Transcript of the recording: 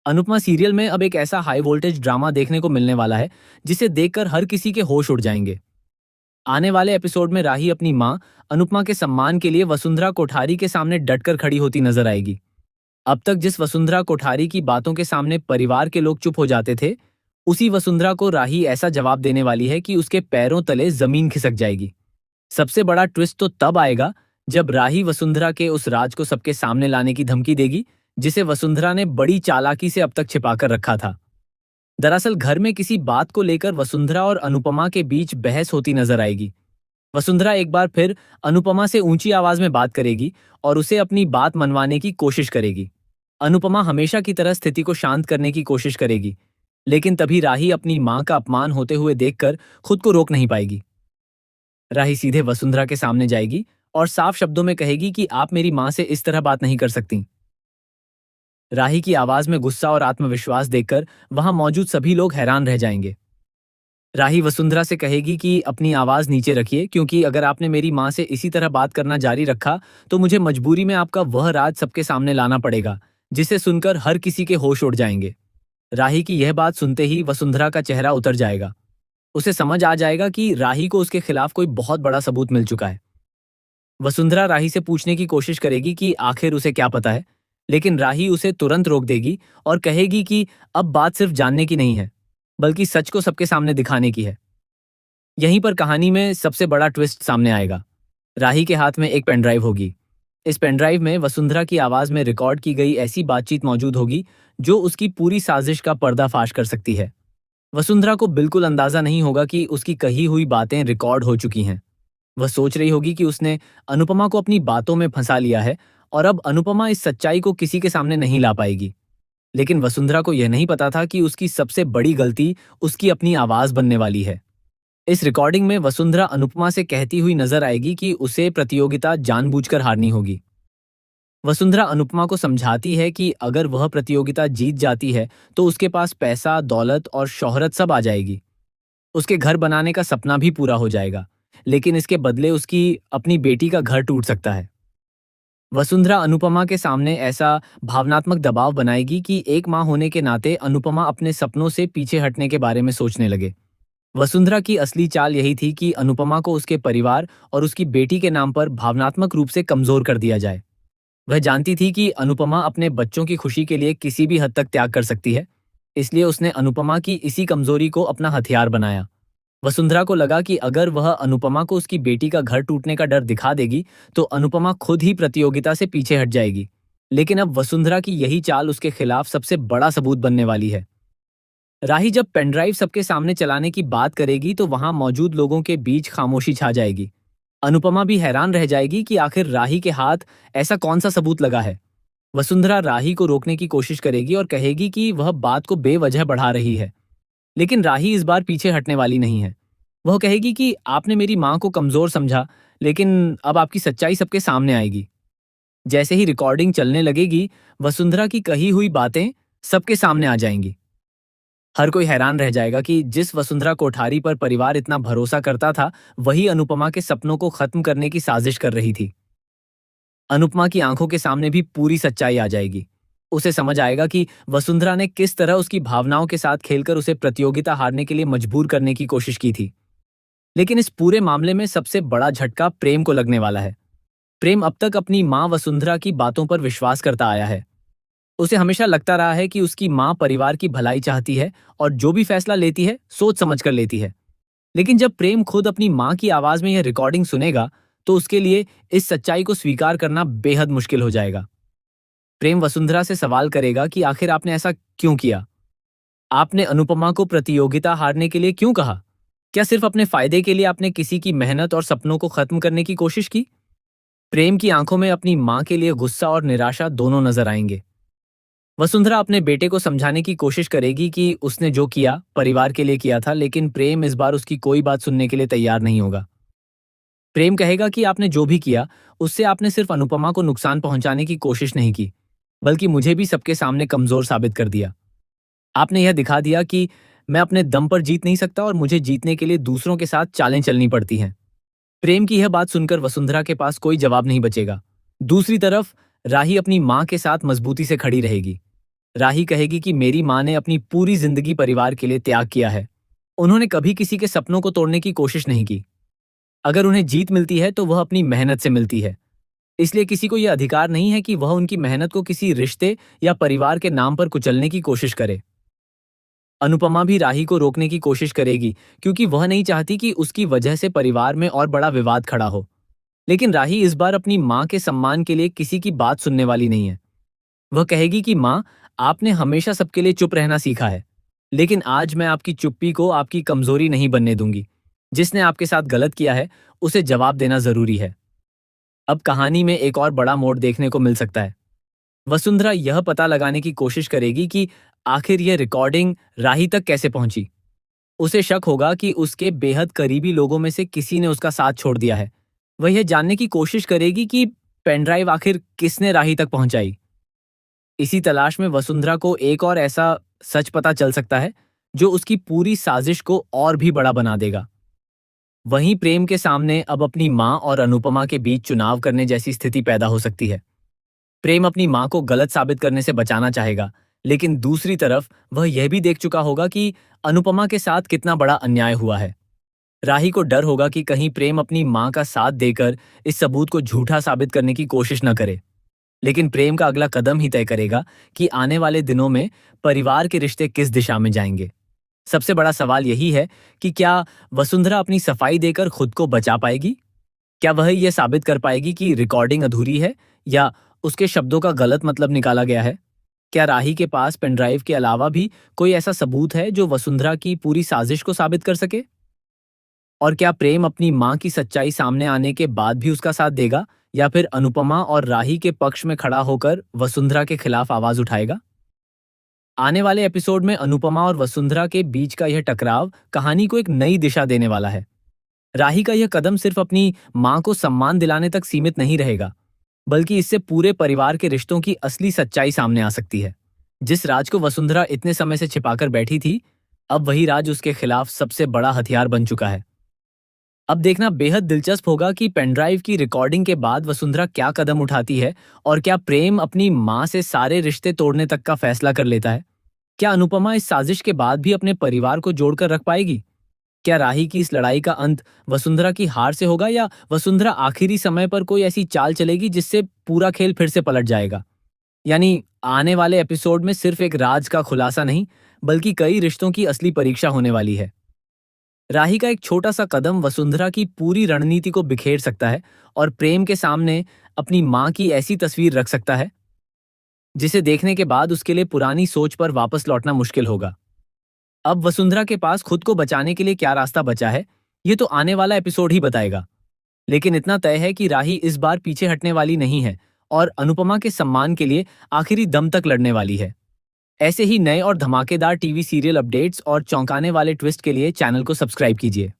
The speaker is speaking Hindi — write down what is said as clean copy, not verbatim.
अनुपमा सीरियल में अब एक ऐसा हाई वोल्टेज ड्रामा देखने को मिलने वाला है जिसे देखकर हर किसी के होश उड़ जाएंगे। आने वाले एपिसोड में राही अपनी मां अनुपमा के सम्मान के लिए वसुंधरा कोठारी के सामने डटकर खड़ी होती नजर आएगी। अब तक जिस वसुंधरा कोठारी की बातों के सामने परिवार के लोग चुप हो जाते थे, उसी वसुंधरा को राही ऐसा जवाब देने वाली है कि उसके पैरों तले जमीन खिसक जाएगी। सबसे बड़ा ट्विस्ट तो तब आएगा जब राही वसुंधरा के उस राज को सबके सामने लाने की धमकी देगी जिसे वसुंधरा ने बड़ी चालाकी से अब तक छिपाकर रखा था। दरअसल घर में किसी बात को लेकर वसुंधरा और अनुपमा के बीच बहस होती नजर आएगी। वसुंधरा एक बार फिर अनुपमा से ऊंची आवाज में बात करेगी और उसे अपनी बात मनवाने की कोशिश करेगी। अनुपमा हमेशा की तरह स्थिति को शांत करने की कोशिश करेगी, लेकिन तभी राही अपनी मां का अपमान होते हुए देखकर खुद को रोक नहीं पाएगी। राही सीधे वसुंधरा के सामने जाएगी और साफ शब्दों में कहेगी कि आप मेरी मां से इस तरह बात नहीं कर सकती। राही की आवाज में गुस्सा और आत्मविश्वास देखकर वहां मौजूद सभी लोग हैरान रह जाएंगे। राही वसुंधरा से कहेगी कि अपनी आवाज नीचे रखिए, क्योंकि अगर आपने मेरी मां से इसी तरह बात करना जारी रखा तो मुझे मजबूरी में आपका वह राज सबके सामने लाना पड़ेगा, जिसे सुनकर हर किसी के होश उड़ जाएंगे। राही की यह बात सुनते ही वसुंधरा का चेहरा उतर जाएगा। उसे समझ आ जाएगा कि राही को उसके खिलाफ कोई बहुत बड़ा सबूत मिल चुका है। वसुंधरा राही से पूछने की कोशिश करेगी कि आखिर उसे क्या पता है, लेकिन राही उसे तुरंत रोक देगी और कहेगी कि अब बात सिर्फ जानने की नहीं है, बल्कि सच को सबके सामने दिखाने की है। यहीं पर कहानी में सबसे बड़ा ट्विस्ट सामने आएगा। राही के हाथ में एक पेनड्राइव होगी। इस पेनड्राइव में वसुंधरा की आवाज में रिकॉर्ड की गई ऐसी बातचीत मौजूद होगी जो उसकी पूरी साजिश का पर्दाफाश कर सकती है। वसुंधरा को बिल्कुल अंदाजा नहीं होगा कि उसकी कही हुई बातें रिकॉर्ड हो चुकी हैं। वह सोच रही होगी कि उसने अनुपमा को अपनी बातों में फंसा लिया है और अब अनुपमा इस सच्चाई को किसी के सामने नहीं ला पाएगी। लेकिन वसुंधरा को यह नहीं पता था कि उसकी सबसे बड़ी गलती उसकी अपनी आवाज बनने वाली है। इस रिकॉर्डिंग में वसुंधरा अनुपमा से कहती हुई नजर आएगी कि उसे प्रतियोगिता जानबूझकर हारनी होगी। वसुंधरा अनुपमा को समझाती है कि अगर वह प्रतियोगिता जीत जाती है तो उसके पास पैसा, दौलत और शोहरत सब आ जाएगी। उसके घर बनाने का सपना भी पूरा हो जाएगा, लेकिन इसके बदले उसकी अपनी बेटी का घर टूट सकता है। वसुंधरा अनुपमा के सामने ऐसा भावनात्मक दबाव बनाएगी कि एक मां होने के नाते अनुपमा अपने सपनों से पीछे हटने के बारे में सोचने लगे। वसुंधरा की असली चाल यही थी कि अनुपमा को उसके परिवार और उसकी बेटी के नाम पर भावनात्मक रूप से कमजोर कर दिया जाए। वह जानती थी कि अनुपमा अपने बच्चों की खुशी के लिए किसी भी हद तक त्याग कर सकती है, इसलिए उसने अनुपमा की इसी कमजोरी को अपना हथियार बनाया। वसुंधरा को लगा कि अगर वह अनुपमा को उसकी बेटी का घर टूटने का डर दिखा देगी तो अनुपमा खुद ही प्रतियोगिता से पीछे हट जाएगी। लेकिन अब वसुंधरा की यही चाल उसके खिलाफ सबसे बड़ा सबूत बनने वाली है। राही जब पेनड्राइव सबके सामने चलाने की बात करेगी तो वहां मौजूद लोगों के बीच खामोशी छा जाएगी। अनुपमा भी हैरान रह जाएगी कि आखिर राही के हाथ ऐसा कौन सा सबूत लगा है। वसुंधरा राही को रोकने की कोशिश करेगी और कहेगी कि वह बात को बेवजह बढ़ा रही है, लेकिन राही इस बार पीछे हटने वाली नहीं है। वह कहेगी कि आपने मेरी मां को कमजोर समझा, लेकिन अब आपकी सच्चाई सबके सामने आएगी। जैसे ही रिकॉर्डिंग चलने लगेगी, वसुंधरा की कही हुई बातें सबके सामने आ जाएंगी। हर कोई हैरान रह जाएगा कि जिस वसुंधरा कोठारी पर परिवार इतना भरोसा करता था, वही अनुपमा के सपनों को खत्म करने की साजिश कर रही थी। अनुपमा की आंखों के सामने भी पूरी सच्चाई आ जाएगी। उसे समझ आएगा कि वसुंधरा ने किस तरह उसकी भावनाओं के साथ खेलकर उसे प्रतियोगिता हारने के लिए मजबूर करने की कोशिश की थी। लेकिन इस पूरे मामले में सबसे बड़ा झटका प्रेम को लगने वाला है। प्रेम अब तक अपनी मां वसुंधरा की बातों पर विश्वास करता आया है। उसे हमेशा लगता रहा है कि उसकी मां परिवार की भलाई चाहती है और जो भी फैसला लेती है सोच समझ कर लेती है। लेकिन जब प्रेम खुद अपनी मां की आवाज में यह रिकॉर्डिंग सुनेगा तो उसके लिए इस सच्चाई को स्वीकार करना बेहद मुश्किल हो जाएगा। प्रेम वसुंधरा से सवाल करेगा कि आखिर आपने ऐसा क्यों किया? आपने अनुपमा को प्रतियोगिता हारने के लिए क्यों कहा? क्या सिर्फ अपने फायदे के लिए आपने किसी की मेहनत और सपनों को खत्म करने की कोशिश की? प्रेम की आंखों में अपनी मां के लिए गुस्सा और निराशा दोनों नजर आएंगे। वसुंधरा अपने बेटे को समझाने की कोशिश करेगी कि उसने जो किया परिवार के लिए किया था, लेकिन प्रेम इस बार उसकी कोई बात सुनने के लिए तैयार नहीं होगा। प्रेम कहेगा कि आपने जो भी किया उससे आपने सिर्फ अनुपमा को नुकसान पहुंचाने की कोशिश नहीं की, बल्कि मुझे भी सबके सामने कमजोर साबित कर दिया। आपने यह दिखा दिया कि मैं अपने दम पर जीत नहीं सकता और मुझे जीतने के लिए दूसरों के साथ चालें चलनी पड़ती हैं। प्रेम की यह बात सुनकर वसुंधरा के पास कोई जवाब नहीं बचेगा। दूसरी तरफ राही अपनी मां के साथ मजबूती से खड़ी रहेगी। राही कहेगी कि मेरी माँ ने अपनी पूरी जिंदगी परिवार के लिए त्याग किया है। उन्होंने कभी किसी के सपनों को तोड़ने की कोशिश नहीं की। अगर उन्हें जीत मिलती है तो वह अपनी मेहनत से मिलती है। इसलिए किसी को यह अधिकार नहीं है कि वह उनकी मेहनत को किसी रिश्ते या परिवार के नाम पर कुचलने की कोशिश करे। अनुपमा भी राही को रोकने की कोशिश करेगी, क्योंकि वह नहीं चाहती कि उसकी वजह से परिवार में और बड़ा विवाद खड़ा हो। लेकिन राही इस बार अपनी माँ के सम्मान के लिए किसी की बात सुनने वाली नहीं है। वह कहेगी कि माँ, आपने हमेशा सबके लिए चुप रहना सीखा है, लेकिन आज मैं आपकी चुप्पी को आपकी कमजोरी नहीं बनने दूंगी। जिसने आपके साथ गलत किया है उसे जवाब देना जरूरी है। अब कहानी में एक और बड़ा मोड़ देखने को मिल सकता है। वसुंधरा यह पता लगाने की कोशिश करेगी कि आखिर यह रिकॉर्डिंग राही तक कैसे पहुंची। उसे शक होगा कि उसके बेहद करीबी लोगों में से किसी ने उसका साथ छोड़ दिया है। वह यह जानने की कोशिश करेगी कि पेनड्राइव आखिर किसने राही तक पहुंचाई। इसी तलाश में वसुंधरा को एक और ऐसा सच पता चल सकता है जो उसकी पूरी साजिश को और भी बड़ा बना देगा। वहीं प्रेम के सामने अब अपनी माँ और अनुपमा के बीच चुनाव करने जैसी स्थिति पैदा हो सकती है। प्रेम अपनी माँ को गलत साबित करने से बचाना चाहेगा, लेकिन दूसरी तरफ वह यह भी देख चुका होगा कि अनुपमा के साथ कितना बड़ा अन्याय हुआ है। राही को डर होगा कि कहीं प्रेम अपनी माँ का साथ देकर इस सबूत को झूठा साबित करने की कोशिश न करे। लेकिन प्रेम का अगला कदम ही तय करेगा कि आने वाले दिनों में परिवार के रिश्ते किस दिशा में जाएंगे। सबसे बड़ा सवाल यही है कि क्या वसुंधरा अपनी सफाई देकर खुद को बचा पाएगी? क्या वह यह साबित कर पाएगी कि रिकॉर्डिंग अधूरी है या उसके शब्दों का गलत मतलब निकाला गया है? क्या राही के पास पेनड्राइव के अलावा भी कोई ऐसा सबूत है जो वसुंधरा की पूरी साजिश को साबित कर सके? और क्या प्रेम अपनी माँ की सच्चाई सामने आने के बाद भी उसका साथ देगा या फिर अनुपमा और राही के पक्ष में खड़ा होकर वसुंधरा के खिलाफ आवाज उठाएगा? आने वाले एपिसोड में अनुपमा और वसुंधरा के बीच का यह टकराव कहानी को एक नई दिशा देने वाला है। राही का यह कदम सिर्फ अपनी माँ को सम्मान दिलाने तक सीमित नहीं रहेगा, बल्कि इससे पूरे परिवार के रिश्तों की असली सच्चाई सामने आ सकती है। जिस राज को वसुंधरा इतने समय से छिपाकर बैठी थी, अब वही राज उसके खिलाफ सबसे बड़ा हथियार बन चुका है। अब देखना बेहद दिलचस्प होगा कि पेनड्राइव की रिकॉर्डिंग के बाद वसुंधरा क्या कदम उठाती है और क्या प्रेम अपनी माँ से सारे रिश्ते तोड़ने तक का फैसला कर लेता है। क्या अनुपमा इस साजिश के बाद भी अपने परिवार को जोड़कर रख पाएगी? क्या राही की इस लड़ाई का अंत वसुंधरा की हार से होगा या वसुंधरा आखिरी समय पर कोई ऐसी चाल चलेगी जिससे पूरा खेल फिर से पलट जाएगा? यानी आने वाले एपिसोड में सिर्फ एक राज का खुलासा नहीं, बल्कि कई रिश्तों की असली परीक्षा होने वाली है। राही का एक छोटा सा कदम वसुंधरा की पूरी रणनीति को बिखेर सकता है और प्रेम के सामने अपनी माँ की ऐसी तस्वीर रख सकता है जिसे देखने के बाद उसके लिए पुरानी सोच पर वापस लौटना मुश्किल होगा। अब वसुंधरा के पास खुद को बचाने के लिए क्या रास्ता बचा है, ये तो आने वाला एपिसोड ही बताएगा। लेकिन इतना तय है कि राही इस बार पीछे हटने वाली नहीं है और अनुपमा के सम्मान के लिए आखिरी दम तक लड़ने वाली है। ऐसे ही नए और धमाकेदार टीवी सीरियल अपडेट्स और चौंकाने वाले ट्विस्ट के लिए चैनल को सब्सक्राइब कीजिए।